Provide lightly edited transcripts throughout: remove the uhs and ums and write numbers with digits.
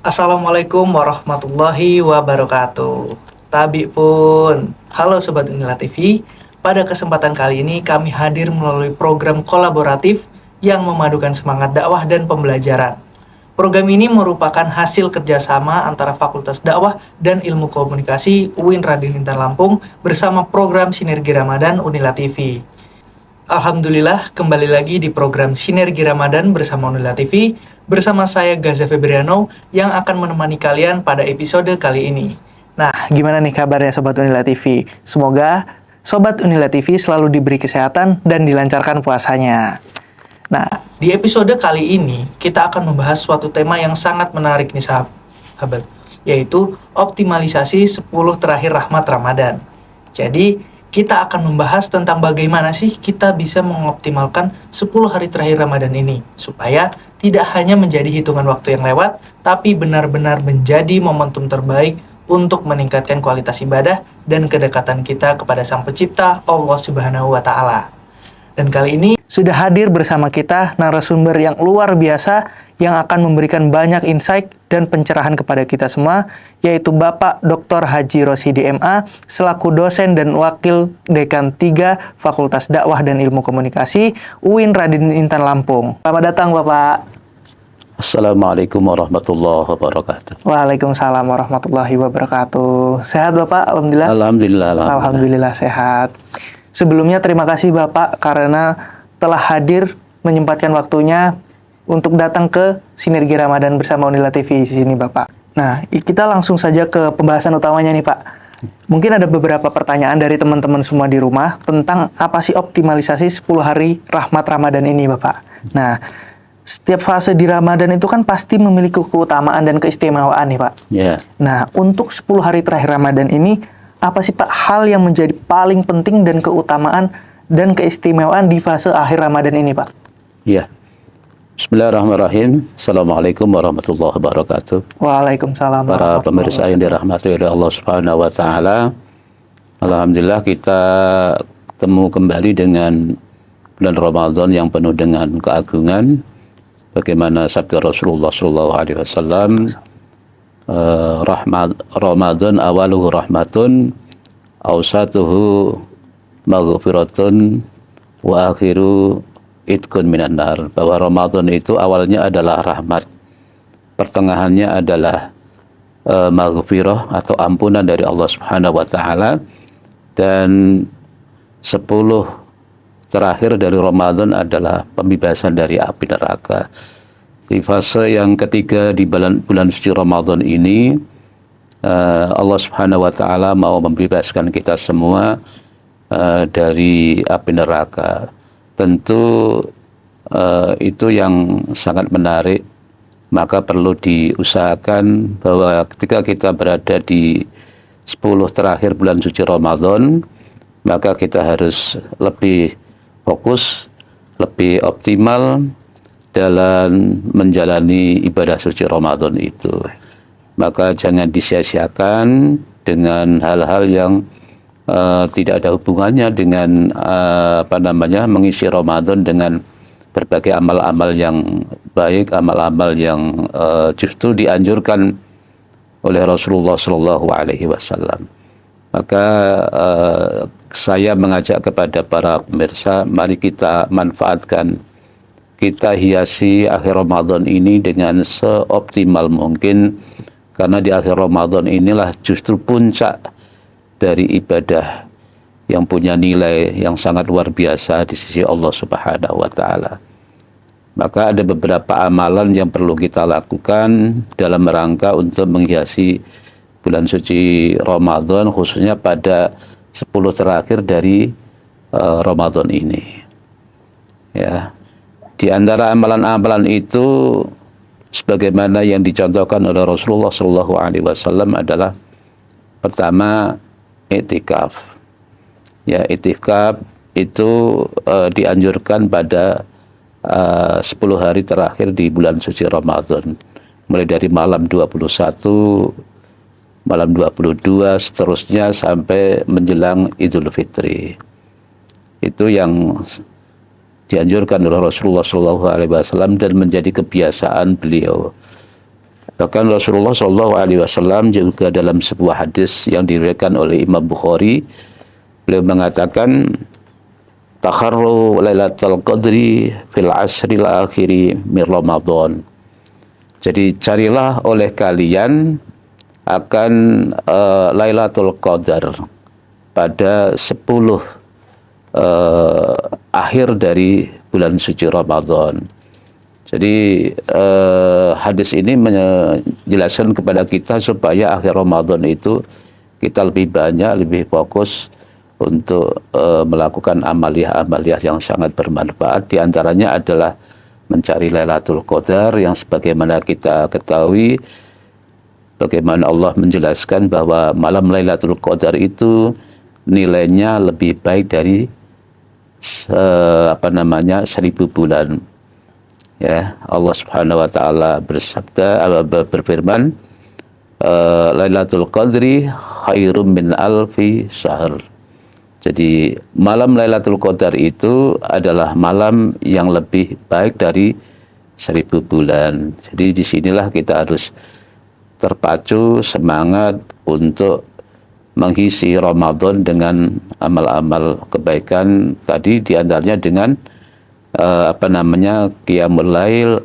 Assalamualaikum warahmatullahi wabarakatuh. Tabi pun. Halo Sobat Unila TV. Pada kesempatan kali ini kami hadir melalui program kolaboratif yang memadukan semangat dakwah dan pembelajaran. Program ini merupakan hasil kerjasama antara Fakultas Dakwah dan Ilmu Komunikasi UIN Raden Intan Lampung bersama program Sinergi Ramadan Unila TV. Alhamdulillah, kembali lagi di program Sinergi Ramadan bersama Unila TV, bersama saya Gaza Febriano yang akan menemani kalian pada episode kali ini. Nah, gimana nih kabarnya Sobat Unila TV? Semoga Sobat Unila TV selalu diberi kesehatan dan dilancarkan puasanya. Nah, di episode kali ini kita akan membahas suatu tema yang sangat menarik nih sahabat, yaitu optimalisasi 10 terakhir rahmat Ramadan. Jadi, kita akan membahas tentang bagaimana sih kita bisa mengoptimalkan 10 hari terakhir Ramadan ini, supaya tidak hanya menjadi hitungan waktu yang lewat, tapi benar-benar menjadi momentum terbaik untuk meningkatkan kualitas ibadah dan kedekatan kita kepada Sang Pencipta Allah Subhanahu wa Ta'ala. Dan kali ini sudah hadir bersama kita narasumber yang luar biasa yang akan memberikan banyak insight dan pencerahan kepada kita semua, yaitu Bapak Dr. Haji Rosidi MA selaku dosen dan wakil dekan 3 Fakultas Dakwah dan Ilmu Komunikasi UIN Raden Intan Lampung. Selamat datang Bapak. Assalamualaikum warahmatullahi wabarakatuh. Waalaikumsalam warahmatullahi wabarakatuh. Sehat Bapak? Alhamdulillah. Alhamdulillah sehat. Sebelumnya terima kasih Bapak karena telah hadir menyempatkan waktunya untuk datang ke Sinergi Ramadan bersama Unila TV di sini Bapak. Nah, kita langsung saja ke pembahasan utamanya nih Pak. Mungkin ada beberapa pertanyaan dari teman-teman semua di rumah tentang apa sih optimalisasi 10 hari rahmat Ramadan ini Bapak. Nah, setiap fase di Ramadan itu kan pasti memiliki keutamaan dan keistimewaan nih Pak. Yeah. Nah, untuk 10 hari terakhir Ramadan ini, apa sih Pak hal yang menjadi paling penting dan keutamaan dan keistimewaan di fase akhir Ramadan ini Pak? Ya. Bismillahirrahmanirrahim. Assalamualaikum warahmatullahi wabarakatuh. Waalaikumsalam. Para pemirsa yang dirahmati oleh Allah Subhanahu wa Ta'ala, alhamdulillah kita ketemu kembali dengan bulan Ramadan yang penuh dengan keagungan. Bagaimana sabda Rasulullah SAW, Ramadan awaluhu rahmatun awsatuhu maghfiratun wa akhiru itqun minan nar, bahwa Ramadan itu awalnya adalah rahmat, pertengahannya adalah maghfirah atau ampunan dari Allah Subhanahu wa Ta'ala, dan 10 terakhir dari Ramadan adalah pembebasan dari api neraka. Di fase yang ketiga di bulan suci Ramadan ini, Allah Subhanahu wa Ta'ala mau membebaskan kita semua dari api neraka. Tentu itu yang sangat menarik, maka perlu diusahakan bahwa ketika kita berada di 10 terakhir bulan suci Ramadan, maka kita harus lebih fokus, lebih optimal dalam menjalani ibadah suci Ramadan itu. Maka jangan disia-siakan dengan hal-hal yang tidak ada hubungannya dengan mengisi Ramadan dengan berbagai amal-amal yang baik, amal-amal yang justru dianjurkan oleh Rasulullah SAW. Maka saya mengajak kepada para pemirsa, mari kita manfaatkan, kita hiasi akhir Ramadan ini dengan seoptimal mungkin, karena di akhir Ramadan inilah justru puncak dari ibadah yang punya nilai yang sangat luar biasa di sisi Allah Subhanahu wa Ta'ala. Maka ada beberapa amalan yang perlu kita lakukan dalam rangka untuk menghiasi bulan suci Ramadan, khususnya pada 10 terakhir dari Ramadan ini. Ya. Di antara amalan-amalan itu, sebagaimana yang dicontohkan oleh Rasulullah SAW adalah pertama, i'tikaf. Ya, i'tikaf itu dianjurkan pada 10 hari terakhir di bulan suci Ramadan, mulai dari malam 21, malam 22, seterusnya sampai menjelang Idul Fitri. Itu yang dianjurkan oleh Rasulullah SAW dan menjadi kebiasaan beliau. Bahkan Rasulullah SAW juga dalam sebuah hadis yang diriwayatkan oleh Imam Bukhari, beliau mengatakan, takharru lailatul qadri fil asril akhiri min Ramadan. Jadi carilah oleh kalian akan Lailatul Qadar pada 10 akhir dari bulan suci Ramadan. Jadi hadis ini menjelaskan kepada kita supaya akhir Ramadan itu kita lebih banyak, lebih fokus untuk melakukan amaliyah-amaliyah yang sangat bermanfaat. Di antaranya adalah mencari Lailatul Qadar, yang sebagaimana kita ketahui, bagaimana Allah menjelaskan bahwa malam Lailatul Qadar itu nilainya lebih baik dari 1000 bulan. Ya, Allah Subhanahu wa taala berfirman, Lailatul Qadri khairum min alfi syahr. Jadi malam Lailatul Qadar itu adalah malam yang lebih baik dari 1000 bulan. Jadi disinilah kita harus terpacu semangat untuk mengisi Ramadan dengan amal-amal kebaikan tadi, diantaranya dengan qiyamul lail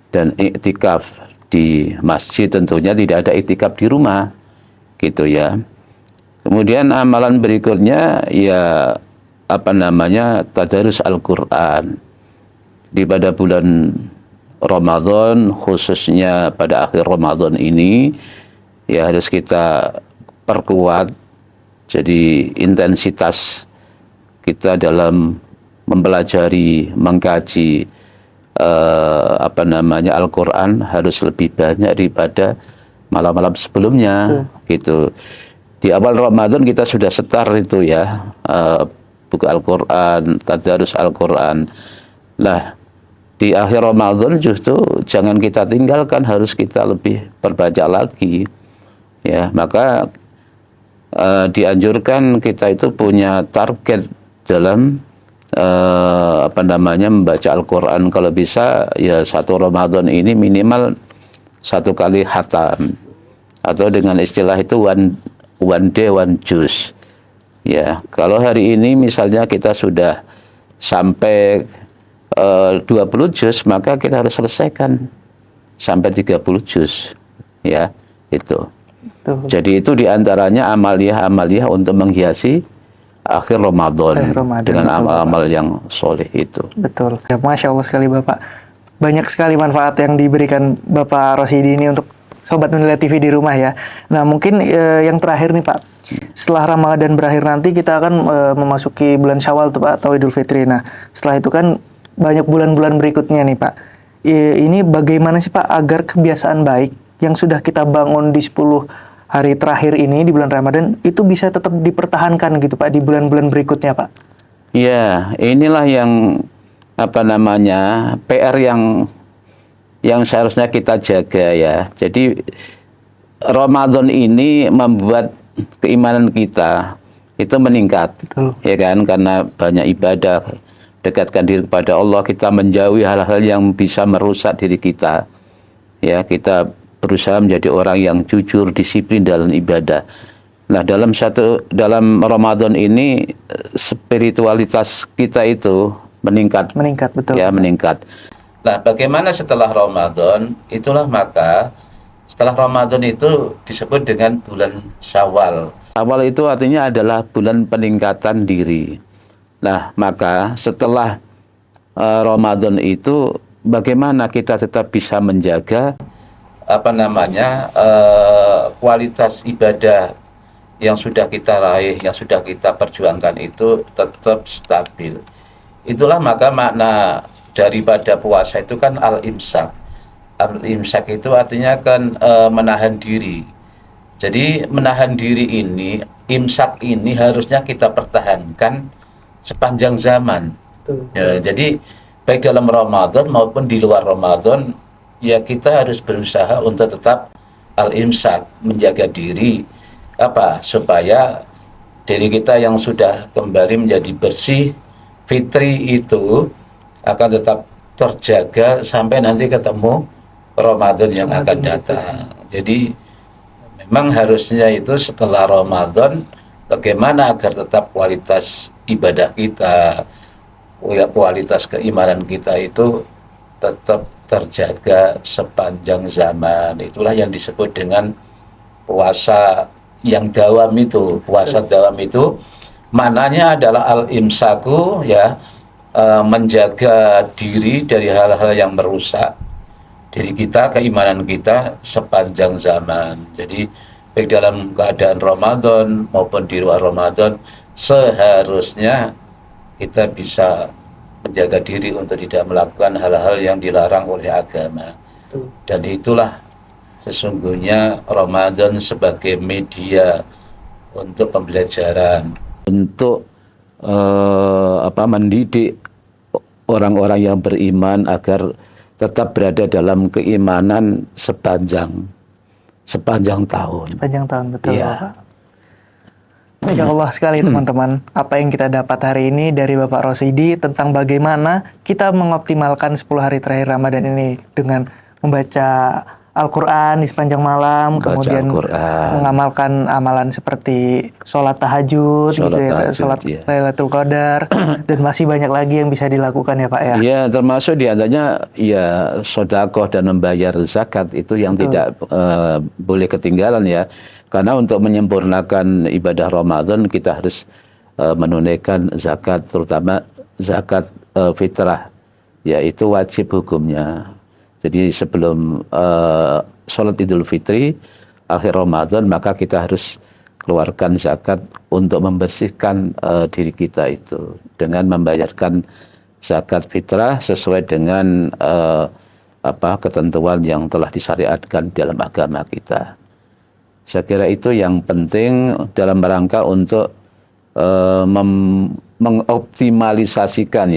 dan iktikaf di masjid. Tentunya tidak ada iktikaf di rumah gitu ya. Kemudian amalan berikutnya ya tadarus Al-Qur'an. Di pada bulan Ramadan, khususnya pada akhir Ramadan ini, ya harus kita perkuat. Jadi intensitas kita dalam mempelajari, mengkaji Al-Qur'an harus lebih banyak daripada malam-malam sebelumnya gitu. Di awal Ramadan kita sudah setar itu ya, buku Al-Qur'an, tadarus Al-Qur'an. Nah, di akhir Ramadan justru jangan kita tinggalkan, harus kita lebih perbanyak lagi. Ya, maka dianjurkan kita itu punya target dalam membaca Al-Qur'an. Kalau bisa ya satu Ramadan ini minimal 1 kali khatam, atau dengan istilah itu one day one juz. Ya, kalau hari ini misalnya kita sudah sampai 20 juz, maka kita harus selesaikan sampai 30 juz. Ya, itu. Jadi itu diantaranya amaliyah-amaliyah untuk menghiasi akhir Ramadan dengan amal-amal yang soleh itu. Betul. Ya, Masya Allah sekali Bapak. Banyak sekali manfaat yang diberikan Bapak Rosyidi ini untuk Sobat Nunila TV di rumah ya. Nah mungkin yang terakhir nih Pak, setelah Ramadan berakhir nanti kita akan memasuki bulan Syawal tuh Pak, atau Idul Fitri. Nah setelah itu kan banyak bulan-bulan berikutnya nih Pak. Ini bagaimana sih Pak agar kebiasaan baik yang sudah kita bangun di 10 hari terakhir ini di bulan Ramadan itu bisa tetap dipertahankan gitu Pak di bulan-bulan berikutnya Pak? Ya, inilah yang PR yang seharusnya kita jaga ya. Jadi Ramadan ini membuat keimanan kita itu meningkat. Betul. Ya kan, karena banyak ibadah, dekatkan diri kepada Allah, kita menjauhi hal-hal yang bisa merusak diri kita. Ya, kita berusaha menjadi orang yang jujur, disiplin dalam ibadah. Nah, dalam Ramadan ini spiritualitas kita itu meningkat. Meningkat, betul. Ya, meningkat. Nah, bagaimana setelah Ramadan? Itulah maka setelah Ramadan itu disebut dengan bulan Syawal. Syawal itu artinya adalah bulan peningkatan diri. Nah, maka setelah Ramadan itu bagaimana kita tetap bisa menjaga kualitas ibadah yang sudah kita raih, yang sudah kita perjuangkan itu tetap stabil. Itulah maka makna daripada puasa itu kan al-imsak. Al-imsak itu artinya kan menahan diri. Jadi menahan diri ini, imsak ini harusnya kita pertahankan sepanjang zaman. Ya, jadi baik dalam Ramadan maupun di luar Ramadan, ya kita harus berusaha untuk tetap al-imsak, menjaga diri supaya diri kita yang sudah kembali menjadi bersih, fitri itu akan tetap terjaga sampai nanti ketemu Ramadan yang akan datang. Jadi memang harusnya itu setelah Ramadan, bagaimana agar tetap kualitas ibadah kita, kualitas keimanan kita itu tetap terjaga sepanjang zaman. Itulah yang disebut dengan puasa yang dawam itu. Puasa dawam itu maknanya adalah al-imsaku, ya, menjaga diri dari hal-hal yang merusak diri kita, keimanan kita sepanjang zaman. Jadi baik dalam keadaan Ramadan maupun di luar Ramadan, seharusnya kita bisa menjaga diri untuk tidak melakukan hal-hal yang dilarang oleh agama. Dan itulah sesungguhnya Ramadan sebagai media untuk pembelajaran, untuk mendidik orang-orang yang beriman agar tetap berada dalam keimanan sepanjang tahun. Sepanjang tahun, betul Ya. Bapak. Masya Allah sekali teman-teman, apa yang kita dapat hari ini dari Bapak Rosidi tentang bagaimana kita mengoptimalkan 10 hari terakhir Ramadan ini dengan membaca Al-Quran di sepanjang malam, Baca kemudian Al-Quran, mengamalkan amalan seperti sholat tahajud, sholat ya. Lailatul Qadar, dan masih banyak lagi yang bisa dilakukan ya Pak ya. Ya, termasuk diantaranya ya sedekah dan membayar zakat itu yang tidak boleh ketinggalan ya. Karena untuk menyempurnakan ibadah Ramadan kita harus menunaikan zakat, terutama zakat fitrah, yaitu wajib hukumnya. Jadi sebelum sholat Idul Fitri akhir Ramadan, maka kita harus keluarkan zakat untuk membersihkan diri kita itu dengan membayarkan zakat fitrah sesuai dengan ketentuan yang telah disyariatkan dalam agama kita. Saya kira itu yang penting dalam rangka untuk mengoptimalisasikan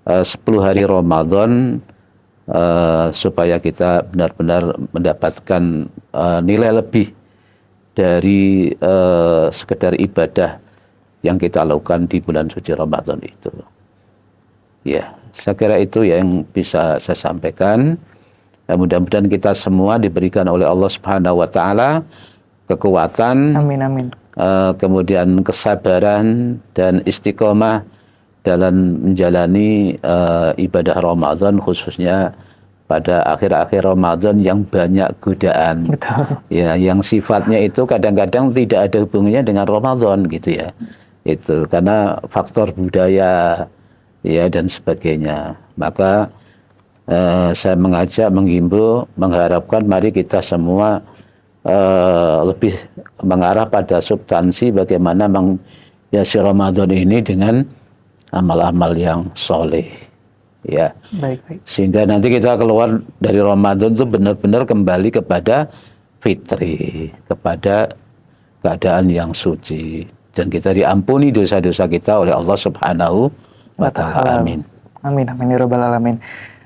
10 hari Ramadan supaya kita benar-benar mendapatkan nilai lebih dari sekedar ibadah yang kita lakukan di bulan suci Ramadan itu. Ya, saya kira itu yang bisa saya sampaikan. Mudah-mudahan kita semua diberikan oleh Allah Subhanahu wa taala kekuatan, Amin amin. Kemudian kesabaran dan istiqomah dalam menjalani ibadah Ramadan, khususnya pada akhir-akhir Ramadan yang banyak godaan. Betul. Ya, yang sifatnya itu kadang-kadang tidak ada hubungannya dengan Ramadan gitu ya. Itu karena faktor budaya ya dan sebagainya. Maka saya menghimbau, mengharapkan mari kita semua lebih mengarah pada substansi bagaimana menghiasi Ramadan ini dengan amal-amal yang soleh, ya. Baik. Sehingga nanti kita keluar dari Ramadan itu benar-benar kembali kepada fitri, kepada keadaan yang suci, dan kita diampuni dosa-dosa kita oleh Allah Subhanahu wa taala. Amin. Amin amin ya rabbal alamin.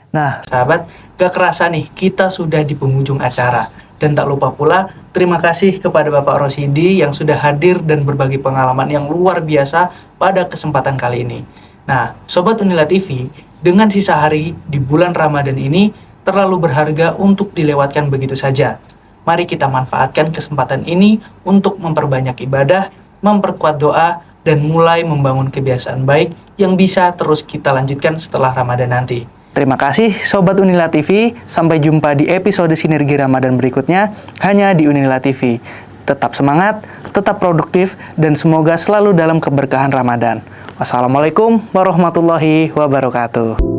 Nah, sahabat, gak kerasa nih kita sudah di penghujung acara. Dan tak lupa pula, terima kasih kepada Bapak Rosidi yang sudah hadir dan berbagi pengalaman yang luar biasa pada kesempatan kali ini. Nah, Sobat Unila TV, dengan sisa hari di bulan Ramadan ini terlalu berharga untuk dilewatkan begitu saja. Mari kita manfaatkan kesempatan ini untuk memperbanyak ibadah, memperkuat doa, dan mulai membangun kebiasaan baik yang bisa terus kita lanjutkan setelah Ramadan nanti. Terima kasih Sobat Unila TV, sampai jumpa di episode Sinergi Ramadan berikutnya hanya di Unila TV. Tetap semangat, tetap produktif, dan semoga selalu dalam keberkahan Ramadan. Wassalamualaikum warahmatullahi wabarakatuh.